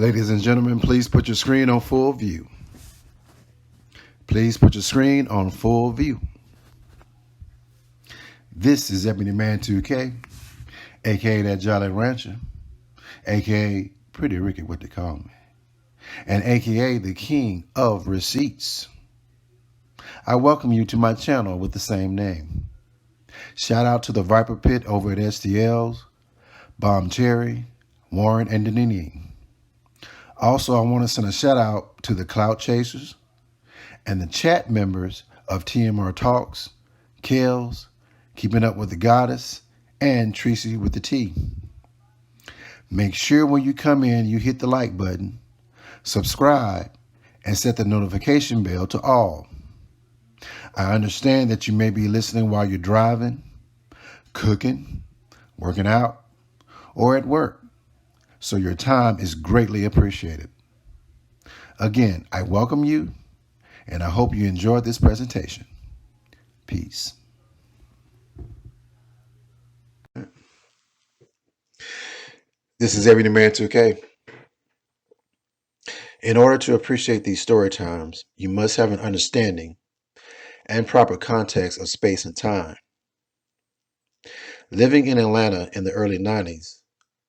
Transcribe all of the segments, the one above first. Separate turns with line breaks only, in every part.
Ladies and gentlemen, please put your screen on full view. Please put your screen on full view. This is EB2K, aka that Jolly Rancher, aka Pretty Ricky, what they call me, and aka the King of Receipts. I welcome you to my channel with the same name. Shout out to the Viper Pit over at STL's, Bomb Cherry, Warren, and Denini. Also, I want to send a shout out to the Clout Chasers and the chat members of TMR Talks, Kels, Keeping Up with the Goddess, and Tracy with the T. Make sure when you come in, you hit the like button, subscribe, and set the notification bell to all. I understand that you may be listening while you're driving, cooking, working out, or at work, so your time is greatly appreciated. Again, I welcome you, and I hope you enjoyed this presentation. Peace. This is EB2K. In order to appreciate these story times, you must have an understanding and proper context of space and time. Living in Atlanta in the early 90s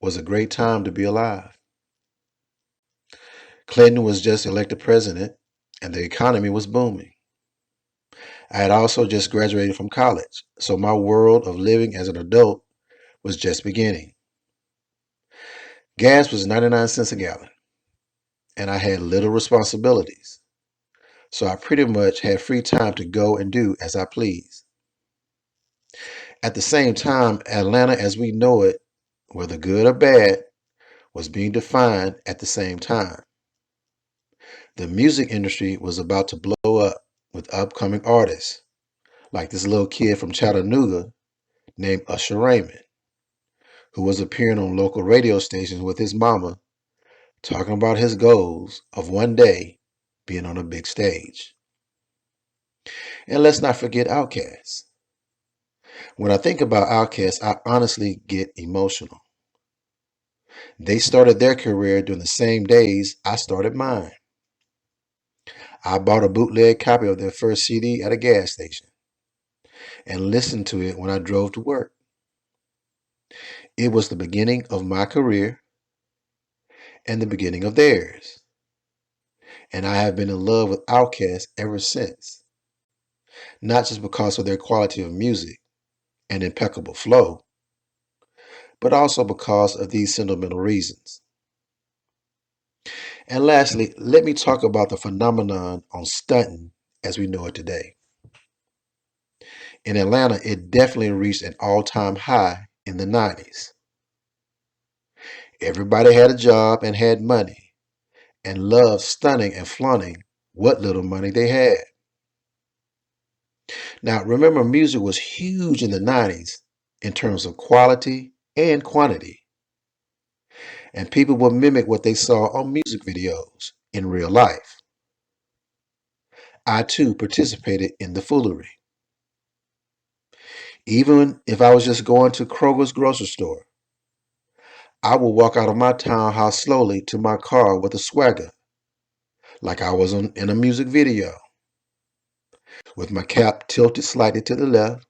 was a great time to be alive. Clinton was just elected president, and the economy was booming. I had also just graduated from college, so my world of living as an adult was just beginning. Gas was 99 cents a gallon, and I had little responsibilities, so I pretty much had free time to go and do as I pleased. At the same time, Atlanta as we know it, whether good or bad, was being defined at the same time. The music industry was about to blow up with upcoming artists, like this little kid from Chattanooga named Usher Raymond, who was appearing on local radio stations with his mama, talking about his goals of one day being on a big stage. And let's not forget Outkast. When I think about Outkast, I honestly get emotional. They started their career during the same days I started mine. I bought a bootleg copy of their first CD at a gas station and listened to it when I drove to work. It was the beginning of my career and the beginning of theirs. And I have been in love with Outkast ever since. Not just because of their quality of music and impeccable flow, but also because of these sentimental reasons. And lastly, let me talk about the phenomenon on stunting as we know it today. In Atlanta, it definitely reached an all-time high in the 90s. Everybody had a job and had money and loved stunning and flaunting what little money they had. Now, remember, music was huge in the 90s in terms of quality and quantity. And people would mimic what they saw on music videos in real life. I too participated in the foolery. Even if I was just going to Kroger's grocery store, I would walk out of my townhouse slowly to my car with a swagger, like I was in a music video, with my cap tilted slightly to the left,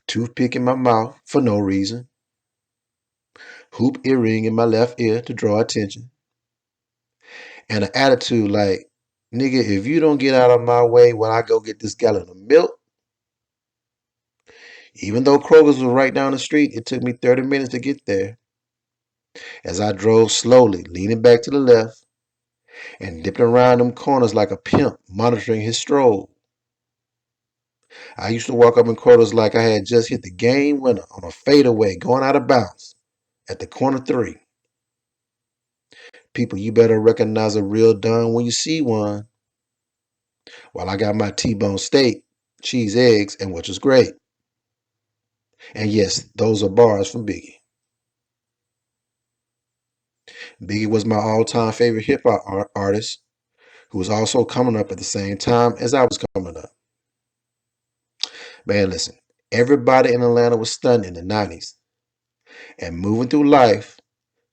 toothpick in my mouth for no reason, hoop earring in my left ear to draw attention, and an attitude like, nigga, if you don't get out of my way when I go get this gallon of milk. Even though Kroger's was right down the street, it took me 30 minutes to get there. As I drove slowly, leaning back to the left, and dipping around them corners like a pimp monitoring his stroll. I used to walk up in quarters like I had just hit the game winner on a fadeaway going out of bounds at the corner 3. People, you better recognize a real Don when you see one. While I got my T-bone steak, cheese, eggs, and which was great. And yes, those are bars from Biggie. Biggie was my all-time favorite hip-hop artist, who was also coming up at the same time as I was coming up. Man, listen, everybody in Atlanta was stunting in the 90s and moving through life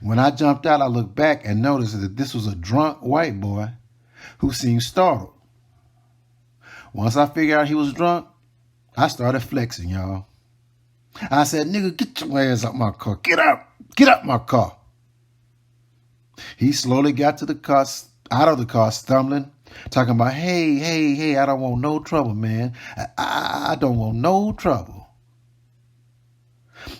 When I jumped out, I looked back and noticed that this was a drunk white boy who seemed startled. Once I figured out he was drunk, I started flexing, y'all. I said, nigga, get your ass out my car. Get up. Get out my car. He slowly got to the car, out of the car, stumbling, talking about, hey, I don't want no trouble, man. I don't want no trouble.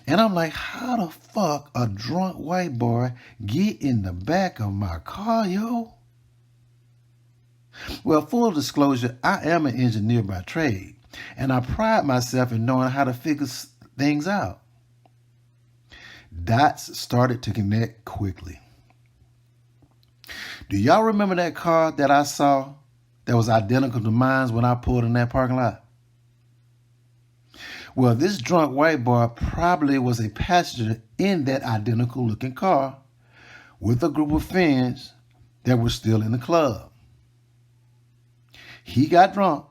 And I'm like, how the fuck a drunk white boy get in the back of my car, yo? Well, full disclosure, I am an engineer by trade, and I pride myself in knowing how to figure things out. Dots started to connect quickly. Do y'all remember that car that I saw that was identical to mine when I pulled in that parking lot? Well, this drunk white boy probably was a passenger in that identical looking car with a group of friends that were still in the club. He got drunk,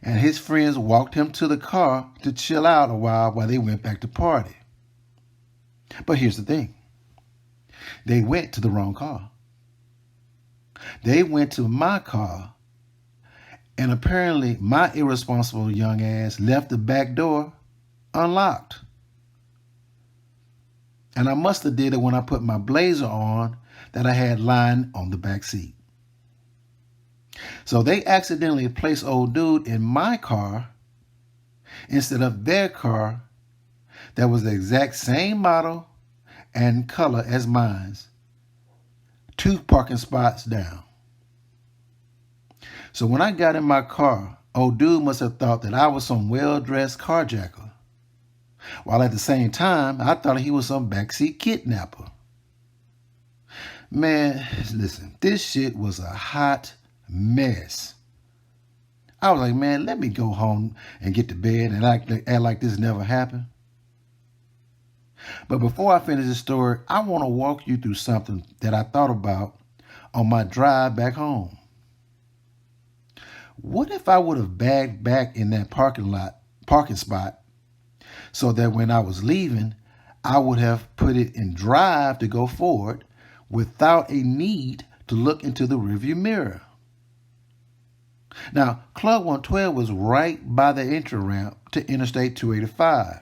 and his friends walked him to the car to chill out a while they went back to party. But here's the thing. They went to the wrong car. They went to my car, and apparently my irresponsible young ass left the back door unlocked. And I must have did it when I put my blazer on that I had lying on the back seat. So they accidentally placed old dude in my car instead of their car that was the exact same model and color as mine's, 2 parking spots down. So when I got in my car, old dude must have thought that I was some well-dressed carjacker, while at the same time, I thought he was some backseat kidnapper. Man, listen, this shit was a hot mess. I was like, man, let me go home and get to bed and act like this never happened. But before I finish the story, I want to walk you through something that I thought about on my drive back home. What if I would have bagged back in that parking spot, so that when I was leaving, I would have put it in drive to go forward without a need to look into the rearview mirror? Now, Club 112 was right by the entry ramp to Interstate 285.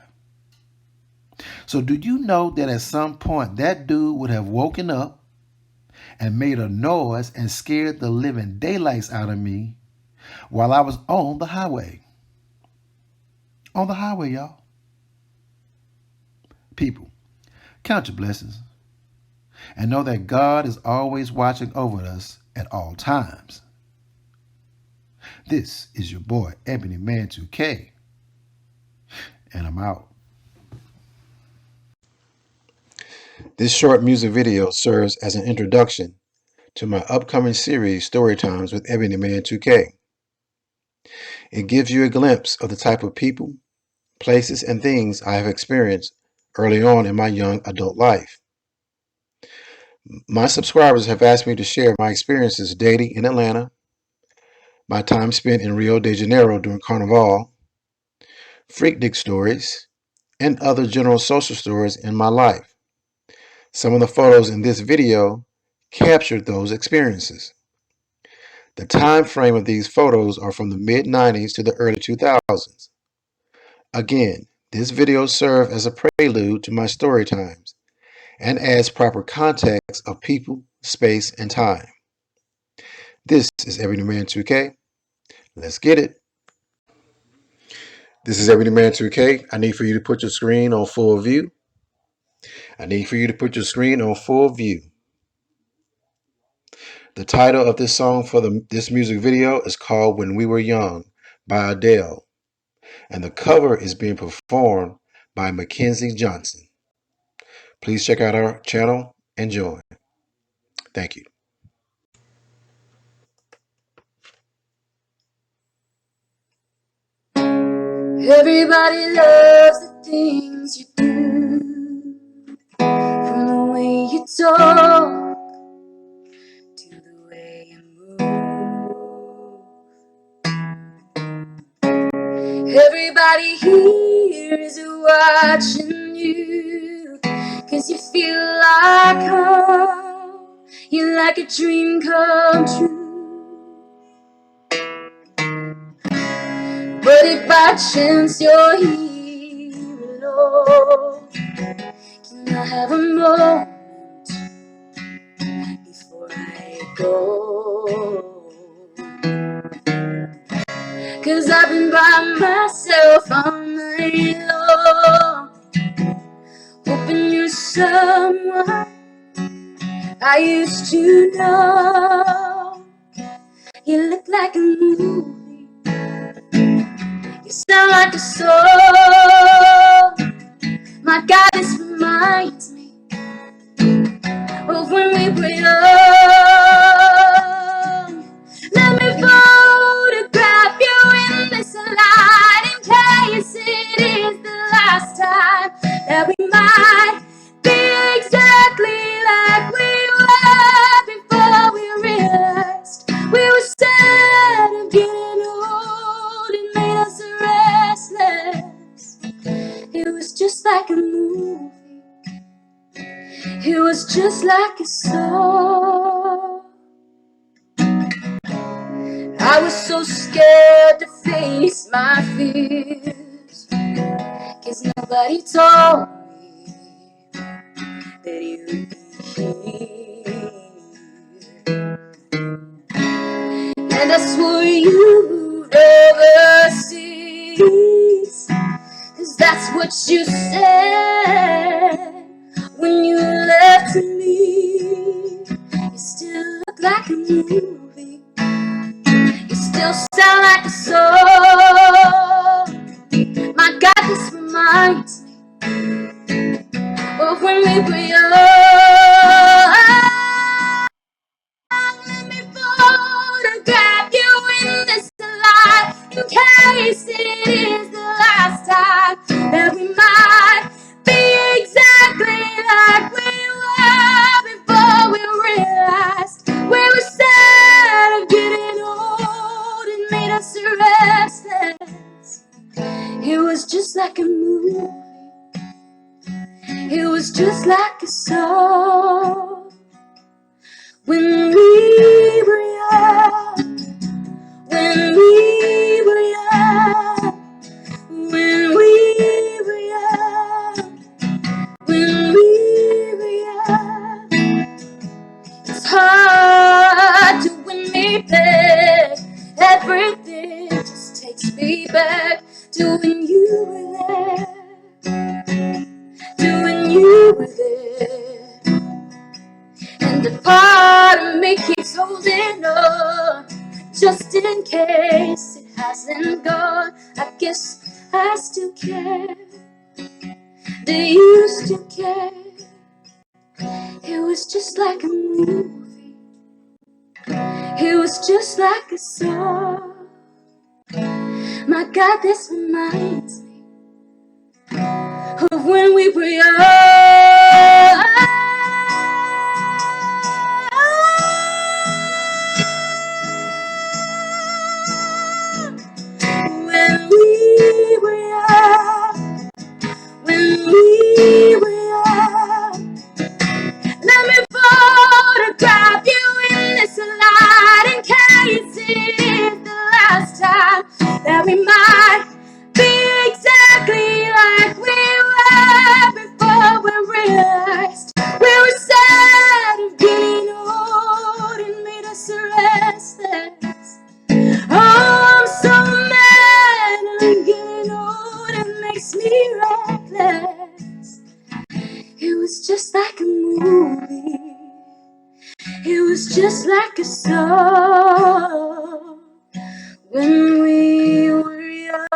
So do you know that at some point that dude would have woken up and made a noise and scared the living daylights out of me while I was on the highway? On the highway, y'all. People, count your blessings and know that God is always watching over us at all times. This is your boy, Ebony Man 2K, and I'm out.
This short music video serves as an introduction to my upcoming series, Storytimes with Ebony Man 2K. It gives you a glimpse of the type of people, places, and things I have experienced early on in my young adult life. My subscribers have asked me to share my experiences dating in Atlanta, my time spent in Rio de Janeiro during Carnival, freaknik stories, and other general social stories in my life. Some of the photos in this video captured those experiences. The time frame of these photos are from the mid-90s to the early 2000s. Again, this video serves as a prelude to my story times and adds proper context of people, space, and time. This is Ebony Man 2K. Let's get it. This is Ebony Man 2K. I need for you to put your screen on full view. I need for you to put your screen on full view. The title of this song for this music video is called When We Were Young by Adele, and the cover is being performed by Mackenzie Johnson. Please check out our channel and join. Thank you.
Everybody loves the things you do, from the way you talk to the way you move. Everybody here is watching you, 'cause you feel like home, you're like a dream come true. But if by chance you're here alone, can I have a moment before I go? 'Cause I've been by myself all night long, hoping you're someone I used to know. You look like a movie, you sound like a song. My God, this reminds me of when we were young. Let me photograph you in this light, in case it is the last time that we might be exactly like we were before we realized we were sad of getting old. It made us restless. It was just like a movie, it was just like a song. I was so scared to face my fears, 'cause nobody told me that you'd be here. And I swore you'd overseas, 'cause that's what you said when you left me. You still look like a movie, you still sound like a song. My God, this reminds me of when we were young. Let me photograph you in this light, in case it is the last time that we might be exactly like we were before we realized we were sad of getting old. It made us restless. It was just like a movie, it was just like a song. When we were young, when we were young, when we were young, when we were young. It's hard to win me back, everything just takes me back to when you were there, to when you were there. And a part of me keeps holding on, just in case it hasn't gone. I guess I still care. Do you still care? It was just like a movie, it was just like a song. My God, this reminds me of when we were young. When we were young, when we were young. Let me photograph you in this light, in case it is the last time that we might be exactly like we were before we realized we were sad of getting old. It made us restless. Oh, I'm so mad I'm getting old, it makes me reckless. It was just like a movie, it was just like a song. When we were young.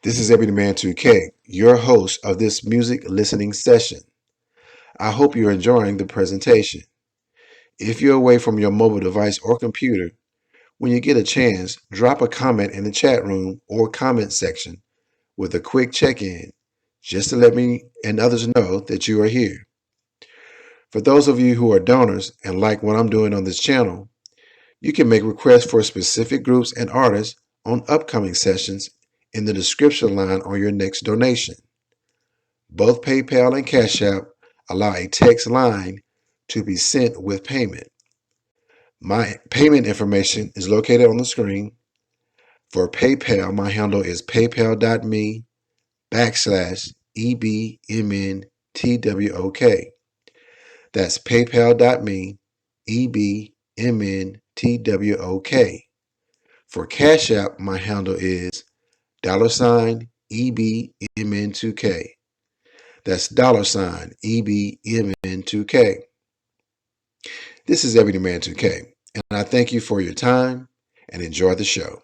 This is EB2K, your host of this music listening session. I hope you're enjoying the presentation. If you're away from your mobile device or computer, when you get a chance, drop a comment in the chat room or comment section with a quick check-in, just to let me and others know that you are here. For those of you who are donors and like what I'm doing on this channel, you can make requests for specific groups and artists on upcoming sessions in the description line on your next donation. Both PayPal and Cash App allow a text line to be sent with payment. My payment information is located on the screen. For PayPal, my handle is paypal.me/EBMNTWOK. That's paypal.me/EBMNTWOK. For Cash App, my handle is $EBMN2K. That's $EBMN2K. This is EB2K, and I thank you for your time and enjoy the show.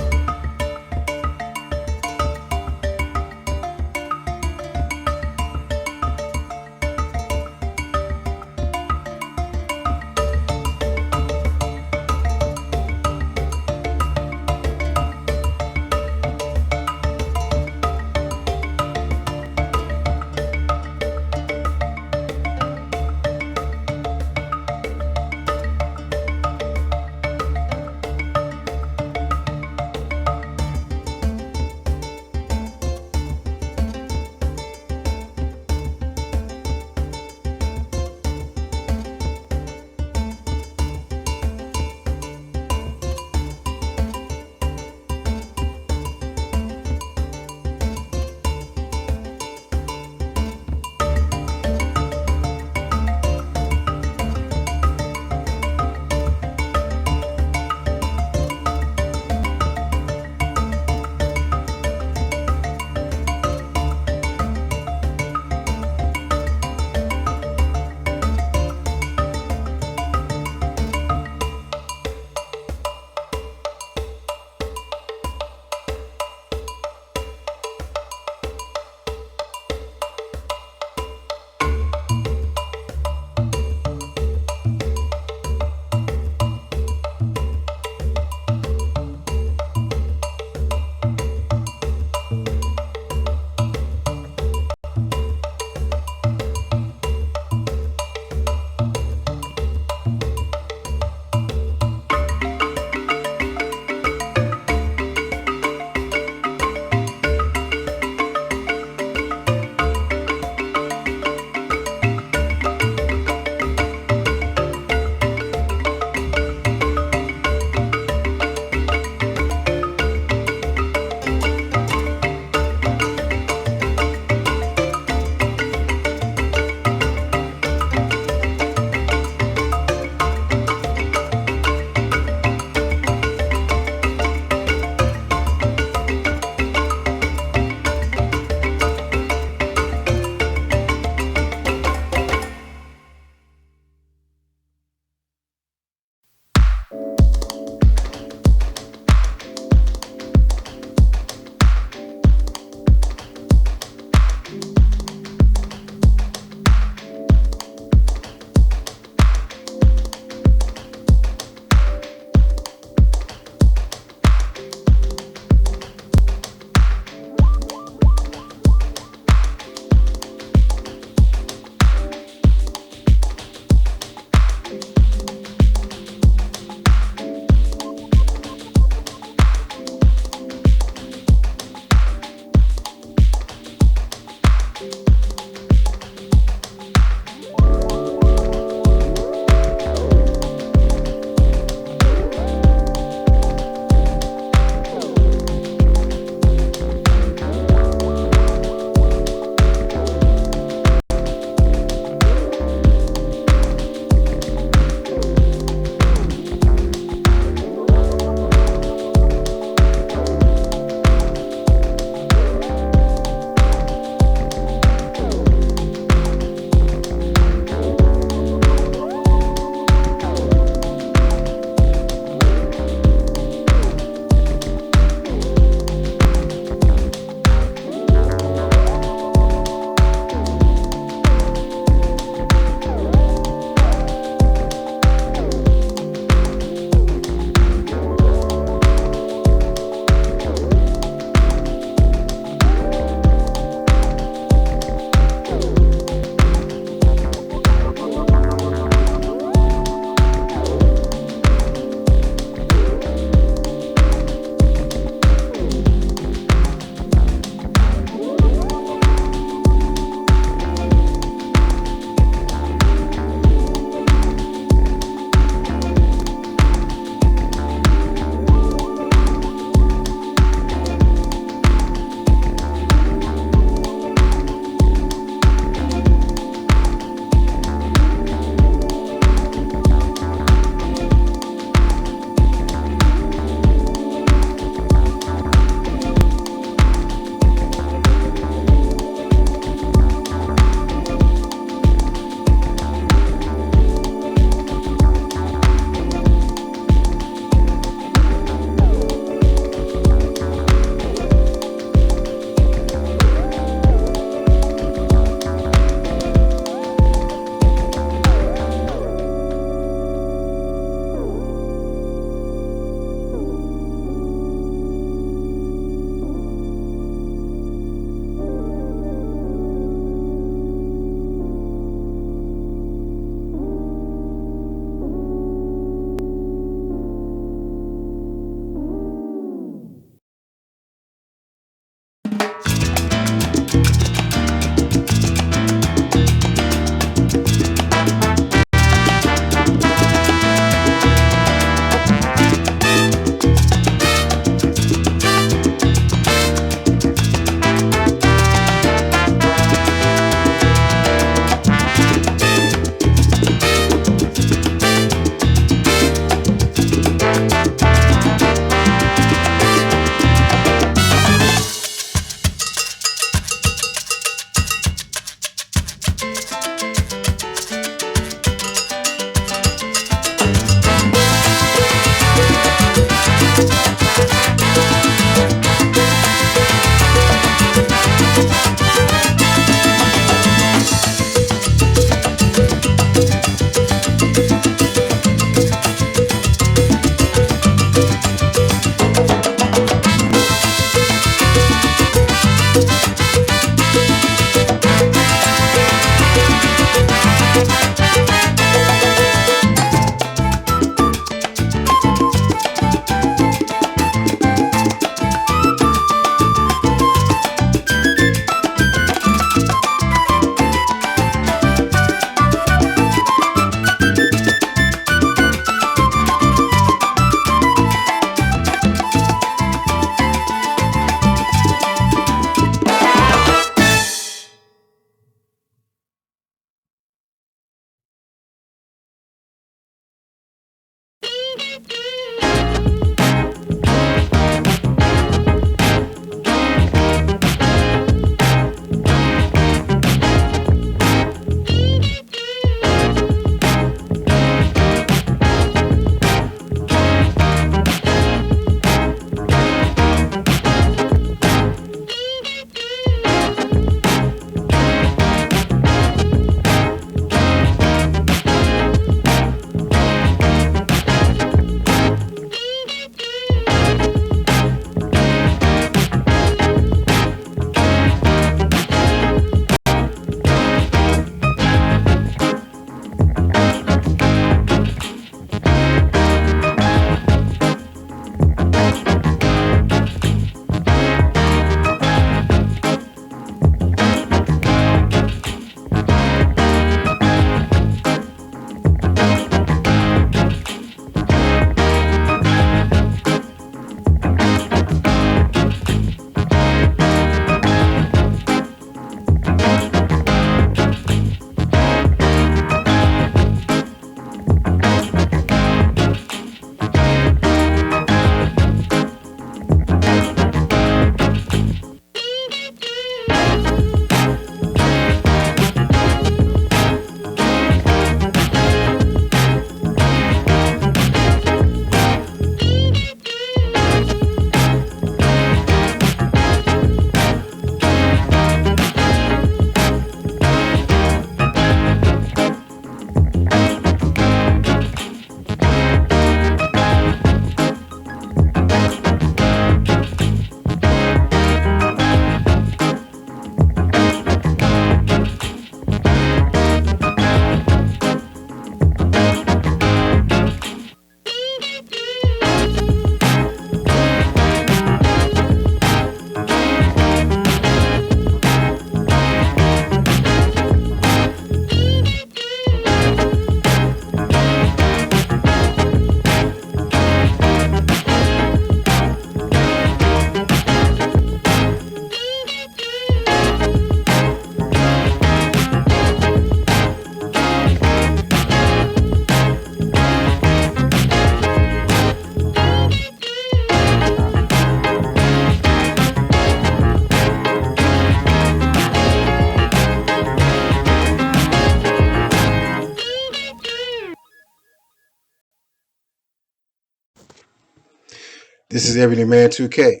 This is Everyday Man 2K,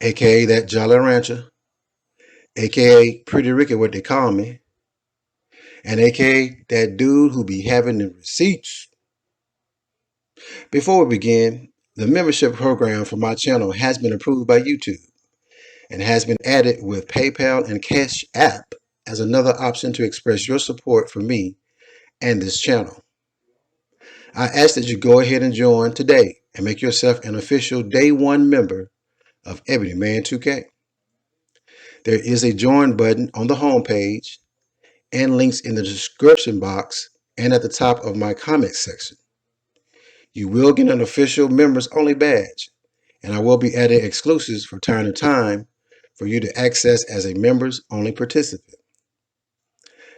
aka that Jolly Rancher, aka Pretty Ricky, what they call me, and aka that dude who be having the receipts. Before we begin, the membership program for my channel has been approved by YouTube and has been added with PayPal and Cash App as another option to express your support for me and this channel. I ask that you go ahead and join today and make yourself an official Day 1 member of Everyday Man 2K. There is a join button on the homepage and links in the description box and at the top of my comment section. You will get an official members only badge, and I will be adding exclusives from time to time for you to access as a members only participant.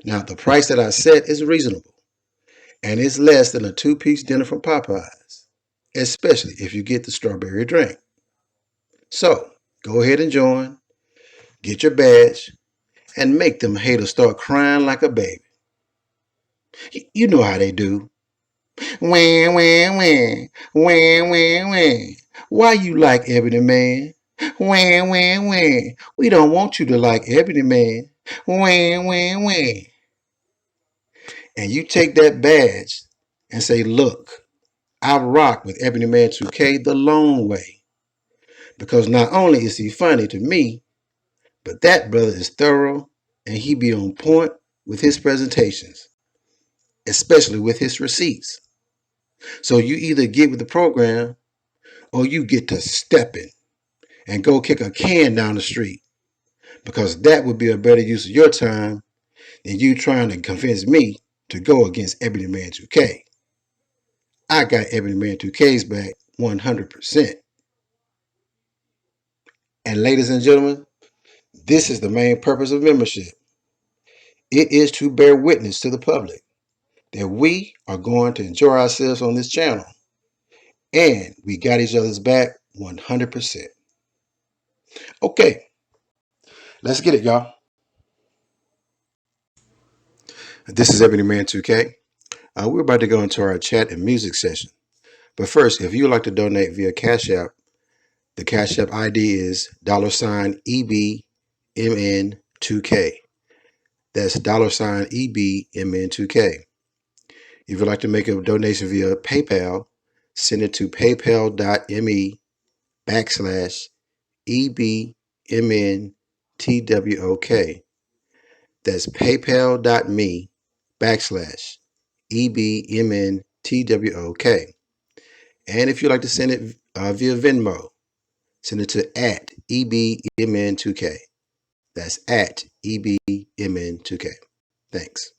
Now, the price that I set is reasonable, and it's less than a 2-piece dinner from Popeyes, especially if you get the strawberry drink. So, go ahead and join, get your badge, and make them haters start crying like a baby. You know how they do. Wah, wah, wah, wah, wah, wah. Why you like Ebony Man? Wah, wah, wah. We don't want you to like Ebony Man. Wah, wah, wah. And you take that badge and say, look, I rock with Ebony Man 2K the long way. Because not only is he funny to me, but that brother is thorough and he be on point with his presentations, especially with his receipts. So you either get with the program or you get to stepping and go kick a can down the street, because that would be a better use of your time than you trying to convince me to go against Ebony Man 2K. I got Ebony Man 2K's back 100%. And ladies and gentlemen, this is the main purpose of membership. It is to bear witness to the public that we are going to enjoy ourselves on this channel, and we got each other's back 100%. Okay, let's get it, y'all. This is Ebony Man 2K. We're about to go into our chat and music session. But first, if you would like to donate via Cash App, the Cash App ID is $EBMN2K. That's $EBMN2K. If you'd like to make a donation via PayPal, send it to paypal.me/EBMNTWOK. That's paypal.me/EBMNTWOK. And if you'd like to send it via Venmo, send it to @EBMN2K. That's @EBMN2K. Thanks.